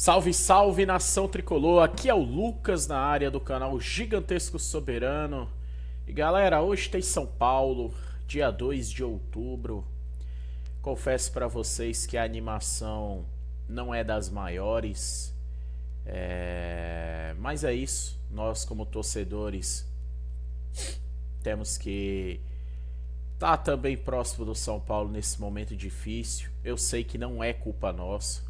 Salve, salve, nação tricolor, aqui é o Lucas na área do canal Gigantesco Soberano. E galera, hoje tem São Paulo, dia 2 de outubro. Confesso pra vocês que a animação não é das maiores, mas é isso, nós como torcedores temos que estar também próximo do São Paulo nesse momento difícil. Eu sei que não é culpa nossa.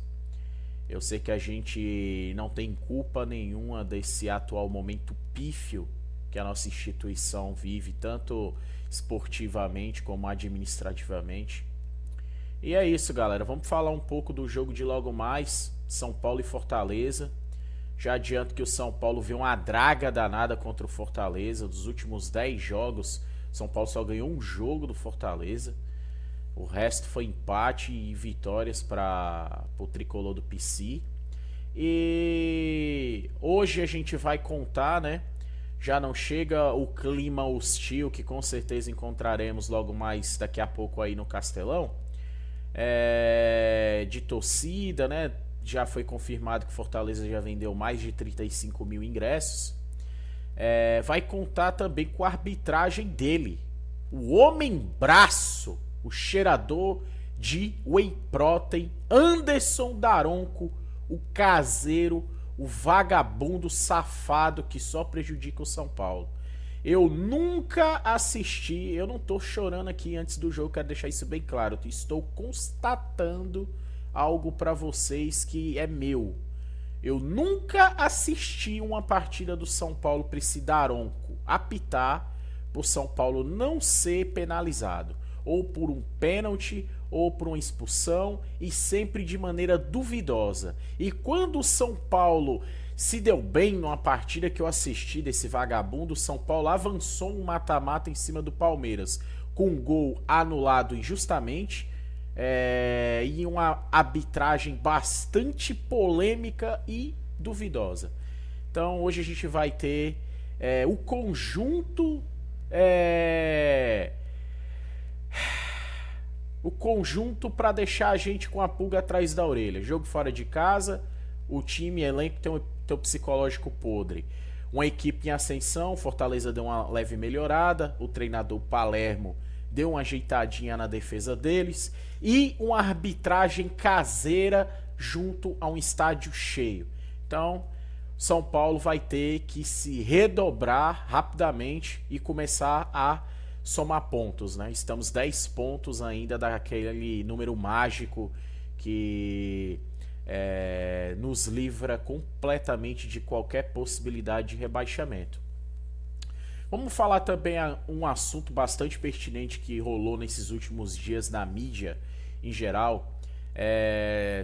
Eu sei que a gente não tem culpa nenhuma desse atual momento pífio que a nossa instituição vive, tanto esportivamente como administrativamente. E é isso, galera. Vamos falar um pouco do jogo de logo mais, São Paulo e Fortaleza. Já adianto que o São Paulo viu uma draga danada contra o Fortaleza. Dos últimos 10 jogos, São Paulo só ganhou um jogo do Fortaleza. O resto foi empate e vitórias para o tricolor do PC. E hoje a gente vai contar, né? Já não chega o clima hostil que com certeza encontraremos logo mais daqui a pouco aí no Castelão. De torcida, né? Já foi confirmado que Fortaleza já vendeu mais de 35 mil ingressos. Vai contar também com a arbitragem dele, o homem braço, o cheirador de whey protein, Anderson Daronco, o caseiro, o vagabundo safado que só prejudica o São Paulo. Eu nunca assisti, eu não tô chorando aqui antes do jogo, quero deixar isso bem claro. Eu estou constatando algo pra vocês que é meu. Eu nunca assisti uma partida do São Paulo pra esse Daronco apitar pro São Paulo não ser penalizado, ou por um pênalti, ou por uma expulsão, e sempre de maneira duvidosa. E quando o São Paulo se deu bem numa partida que eu assisti desse vagabundo, o São Paulo avançou um mata-mata em cima do Palmeiras, com um gol anulado injustamente, e uma arbitragem bastante polêmica e duvidosa. Então hoje a gente vai ter o conjunto... o conjunto para deixar a gente com a pulga atrás da orelha. Jogo fora de casa, o time, elenco tem um psicológico podre. Uma equipe em ascensão, Fortaleza deu uma leve melhorada, o treinador Palermo deu uma ajeitadinha na defesa deles, e uma arbitragem caseira junto a um estádio cheio. Então, São Paulo vai ter que se redobrar rapidamente e começar a somar pontos, né? Estamos 10 pontos ainda daquele número mágico que nos livra completamente de qualquer possibilidade de rebaixamento. Vamos falar também um assunto bastante pertinente que rolou nesses últimos dias na mídia em geral,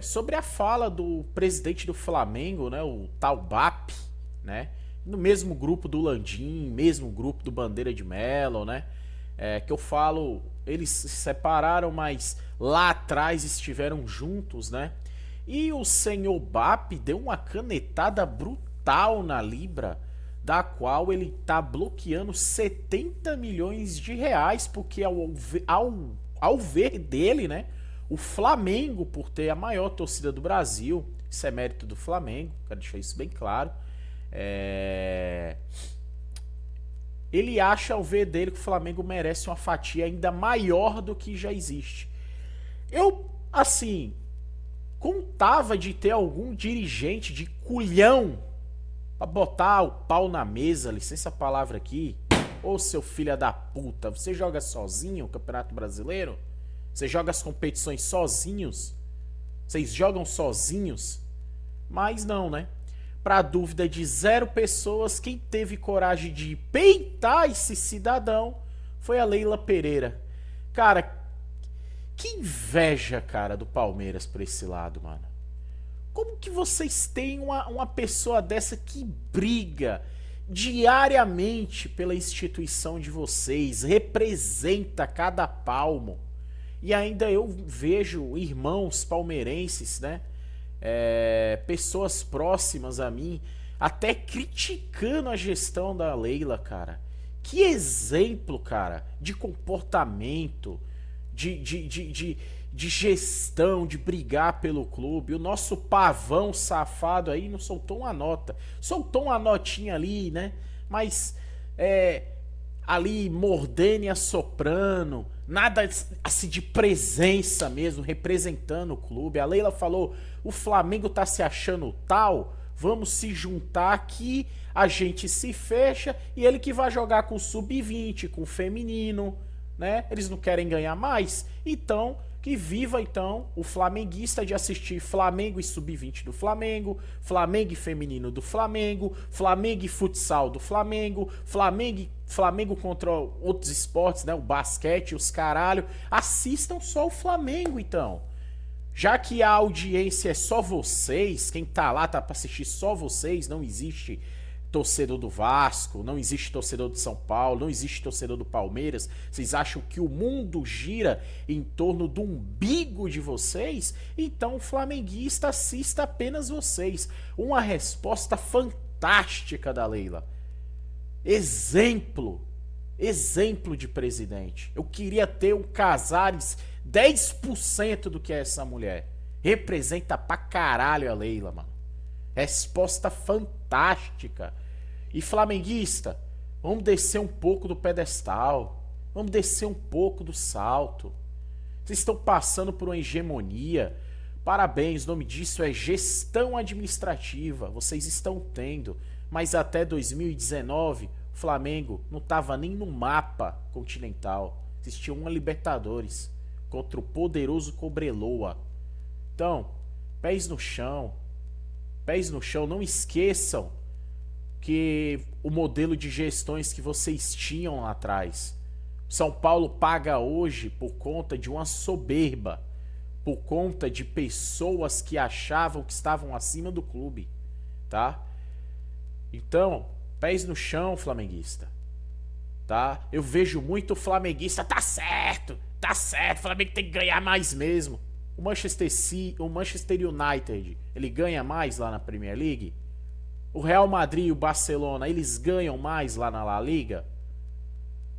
sobre a fala do presidente do Flamengo, né, o tal BAP, né, no mesmo grupo do Landim, mesmo grupo do Bandeira de Melo, né, que eu falo, eles se separaram, mas lá atrás estiveram juntos, né? E o senhor BAP deu uma canetada brutal na Libra, da qual ele tá bloqueando 70 milhões de reais, porque ao ver dele, né? O Flamengo, por ter a maior torcida do Brasil, isso é mérito do Flamengo, quero deixar isso bem claro. Ele acha, ao ver dele, que o Flamengo merece uma fatia ainda maior do que já existe. Eu, assim, contava de ter algum dirigente de culhão pra botar o pau na mesa, licença a palavra aqui. Ô seu filho da puta, você joga sozinho o Campeonato Brasileiro? Você joga as competições sozinhos? Vocês jogam sozinhos? Mas não, né? Pra dúvida de 0 pessoas, quem teve coragem de peitar esse cidadão foi a Leila Pereira. Cara, que inveja, cara, do Palmeiras por esse lado, mano. Como que vocês têm uma pessoa dessa que briga diariamente pela instituição de vocês, representa cada palmo, e ainda eu vejo irmãos palmeirenses, né? Pessoas próximas a mim até criticando a gestão da Leila, cara. Que exemplo, cara, de comportamento, de de gestão, de brigar pelo clube. O nosso pavão safado aí não soltou uma nota. Soltou uma notinha ali, né? Mas ali mordendo e assoprando, nada assim de presença mesmo, representando o clube. A Leila falou: o Flamengo tá se achando tal, vamos se juntar aqui, a gente se fecha e ele que vai jogar com o sub-20, com o feminino, né? Eles não querem ganhar mais, então que viva então o flamenguista de assistir Flamengo e sub-20 do Flamengo, Flamengo e feminino do Flamengo, Flamengo e futsal do Flamengo, Flamengo contra outros esportes, né? O basquete, os caralho. Assistam só o Flamengo então. Já que a audiência é só vocês, quem tá lá tá pra assistir só vocês, não existe torcedor do Vasco, não existe torcedor do São Paulo, não existe torcedor do Palmeiras. Vocês acham que o mundo gira em torno do umbigo de vocês? Então, flamenguista, assista apenas vocês. Uma resposta fantástica da Leila. Exemplo de presidente. Eu queria ter um Casares 10% do que é essa mulher. Representa pra caralho a Leila, mano. Resposta fantástica. E flamenguista, vamos descer um pouco do pedestal. Vamos descer um pouco do salto. Vocês estão passando por uma hegemonia. Parabéns, o nome disso é gestão administrativa. Vocês estão tendo. Mas até 2019, o Flamengo não estava nem no mapa continental. Existia uma Libertadores contra o poderoso Cobreloa. Então, pés no chão. Pés no chão, não esqueçam que o modelo de gestões que vocês tinham lá atrás. São Paulo paga hoje por conta de uma soberba, por conta de pessoas que achavam que estavam acima do clube, tá? Então, pés no chão, flamenguista, tá? Eu vejo muito flamenguista, tá certo, o Flamengo tem que ganhar mais mesmo. O Manchester United, ele ganha mais lá na Premier League? O Real Madrid e o Barcelona, eles ganham mais lá na La Liga?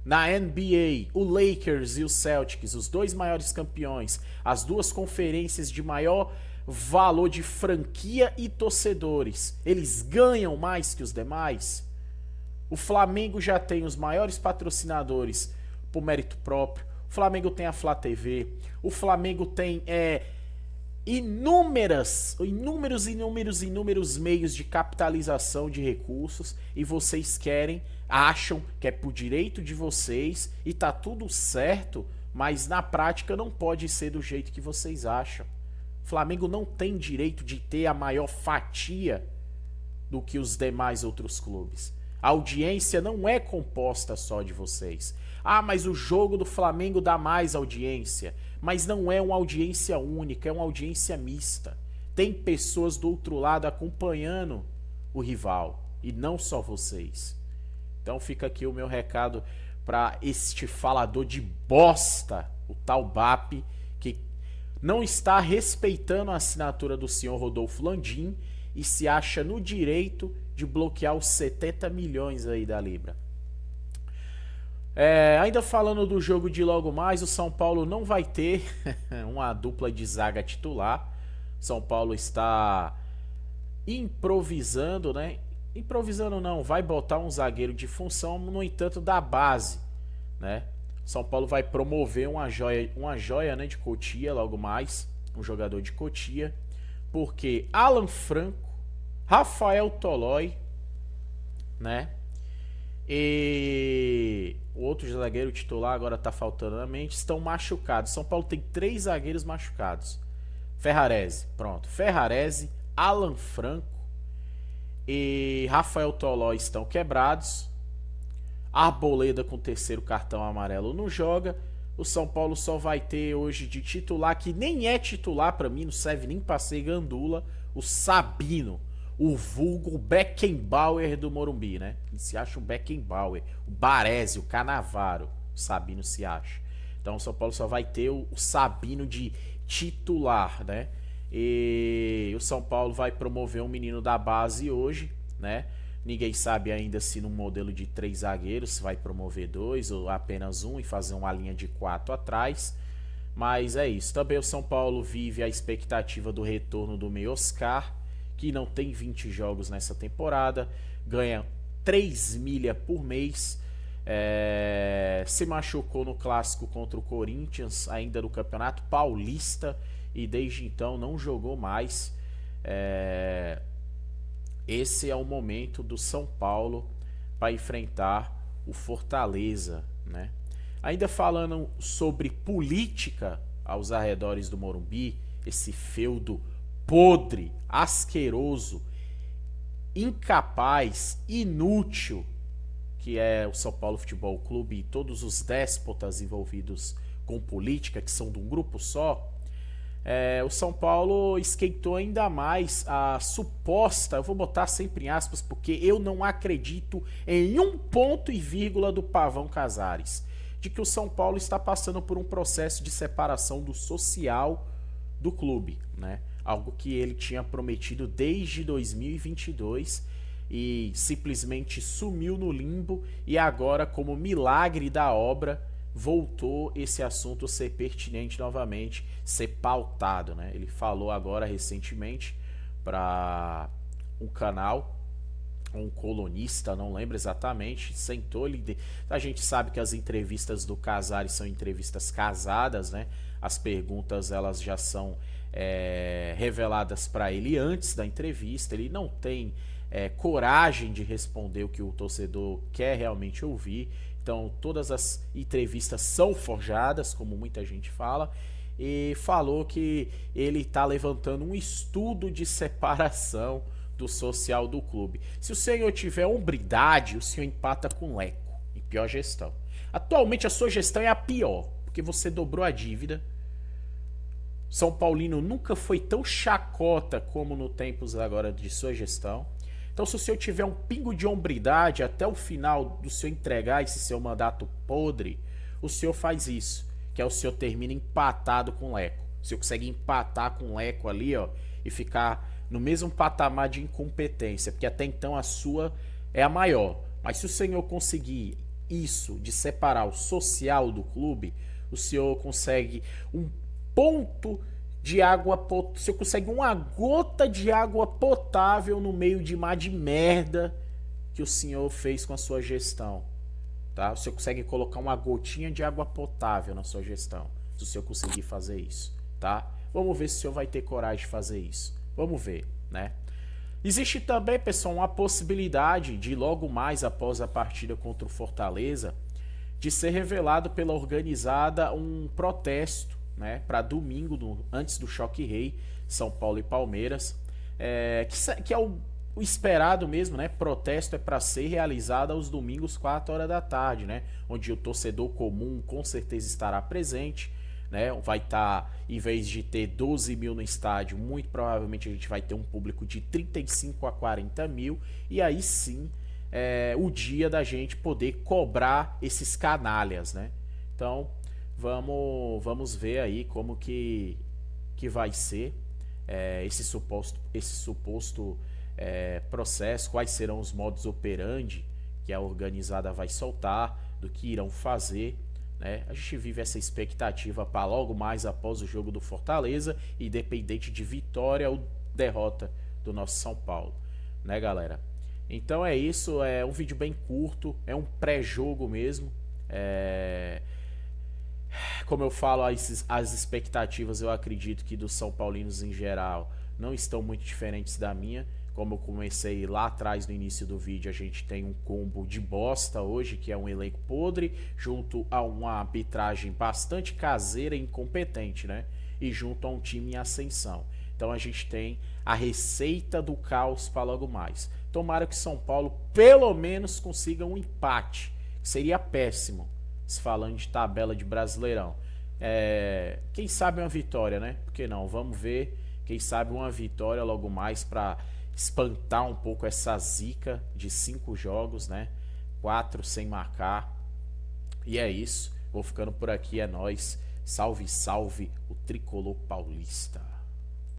Na NBA, o Lakers e o Celtics, os dois maiores campeões, as duas conferências de maior valor de franquia e torcedores, eles ganham mais que os demais? O Flamengo já tem os maiores patrocinadores por mérito próprio. O Flamengo tem a Flá TV. O Flamengo tem inúmeros meios de capitalização de recursos, e vocês acham que é por direito de vocês e tá tudo certo, mas na prática não pode ser do jeito que vocês acham. O Flamengo não tem direito de ter a maior fatia do que os demais outros clubes. A audiência não é composta só de vocês. Ah, mas o jogo do Flamengo dá mais audiência. Mas não é uma audiência única, é uma audiência mista. Tem pessoas do outro lado acompanhando o rival, e não só vocês. Então fica aqui o meu recado para este falador de bosta, o tal BAP, que não está respeitando a assinatura do senhor Rodolfo Landim e se acha no direito de bloquear os 70 milhões aí da Libra. Ainda falando do jogo de logo mais, o São Paulo não vai ter uma dupla de zaga titular. São Paulo está improvisando, né? Improvisando não, vai botar um zagueiro de função, no entanto, da base, né? São Paulo vai promover uma joia, né, de Cotia logo mais, um jogador de Cotia, porque Alan Franco, Rafael Tolói, né? E o outro zagueiro titular agora tá faltando na mente, estão machucados. São Paulo tem 3 zagueiros machucados. Ferrarese, pronto. Ferrarese, Alan Franco e Rafael Tolói estão quebrados. Arboleda com o 3º cartão amarelo não joga. O São Paulo só vai ter hoje de titular, que nem é titular pra mim, não serve nem pra ser gandula, o Sabino. O vulgo Beckenbauer do Morumbi, né? Ele se acha o Beckenbauer, o Baresi, o Canavaro, o Sabino se acha. Então o São Paulo só vai ter o Sabino de titular, né? E o São Paulo vai promover um menino da base hoje, né? Ninguém sabe ainda se no modelo de 3 zagueiros se vai promover 2 ou apenas um e fazer uma linha de 4 atrás. Mas é isso. Também o São Paulo vive a expectativa do retorno do meio Oscar, que não tem 20 jogos nessa temporada, ganha 3 milha por mês. Se machucou no clássico contra o Corinthians, ainda no Campeonato Paulista, e desde então não jogou mais. Esse é o momento do São Paulo para enfrentar o Fortaleza, né? Ainda falando sobre política aos arredores do Morumbi, esse feudo podre, asqueroso, incapaz, inútil, que é o São Paulo Futebol Clube e todos os déspotas envolvidos com política, que são de um grupo só. O São Paulo esquentou ainda mais a suposta, eu vou botar sempre em aspas, porque eu não acredito em um ponto e vírgula do Pavão Casares, de que o São Paulo está passando por um processo de separação do social do clube, né? Algo que ele tinha prometido desde 2022 e simplesmente sumiu no limbo, e agora, como milagre da obra, voltou esse assunto a ser pertinente novamente, ser pautado, né? Ele falou agora recentemente para um canal, um colunista, não lembro exatamente, sentou ele. A gente sabe que as entrevistas do Casares são entrevistas casadas, né? As perguntas elas já são reveladas para ele antes da entrevista. Ele não tem coragem de responder o que o torcedor quer realmente ouvir. Então todas as entrevistas são forjadas, como muita gente fala, e falou que ele está levantando um estudo de separação do social do clube. Se o senhor tiver hombridade, o senhor empata com o Leco em pior gestão. Atualmente a sua gestão é a pior, porque você dobrou a dívida. São Paulino nunca foi tão chacota como no tempos agora de sua gestão. Então, se o senhor tiver um pingo de hombridade até o final do senhor entregar esse seu mandato podre, o senhor faz isso, que é o senhor termina empatado com o Leco. O senhor consegue empatar com o Leco ali, ó, e ficar no mesmo patamar de incompetência, porque até então a sua é a maior. Mas se o senhor conseguir isso, de separar o social do clube, o senhor consegue um ponto de água potável, você consegue uma gota de água potável no meio de mar de merda que o senhor fez com a sua gestão, tá? Você consegue colocar uma gotinha de água potável na sua gestão, se o senhor conseguir fazer isso, tá? Vamos ver se o senhor vai ter coragem de fazer isso. Vamos ver, né? Existe também, pessoal, uma possibilidade de logo mais após a partida contra o Fortaleza, de ser revelado pela organizada um protesto, né, para domingo, antes do Choque Rei, São Paulo e Palmeiras, que é o esperado mesmo, né? Protesto é para ser realizado aos domingos, 4 horas da tarde, né? Onde o torcedor comum com certeza estará presente, né? Vai estar, em vez de ter 12 mil no estádio, muito provavelmente a gente vai ter um público de 35 a 40 mil, e aí sim o dia da gente poder cobrar esses canalhas, né? Então vamos ver aí como que vai ser esse suposto processo, quais serão os modus operandi que a organizada vai soltar, do que irão fazer, né? A gente vive essa expectativa para logo mais após o jogo do Fortaleza, independente de vitória ou derrota do nosso São Paulo, né, galera? Então é isso, é um vídeo bem curto, é um pré-jogo mesmo. Como eu falo, as expectativas, eu acredito que dos São Paulinos em geral não estão muito diferentes da minha. Como eu comecei lá atrás no início do vídeo, a gente tem um combo de bosta hoje, que é um elenco podre, junto a uma arbitragem bastante caseira e incompetente, né? E junto a um time em ascensão. Então a gente tem a receita do caos para logo mais. Tomara que São Paulo pelo menos consiga um empate, que seria péssimo, se falando de tabela de Brasileirão. Quem sabe uma vitória, né? Por que não? Vamos ver. Quem sabe uma vitória logo mais para espantar um pouco essa zica de 5 jogos, né? 4 sem marcar. E é isso. Vou ficando por aqui. É nóis. Salve, salve o tricolor paulista.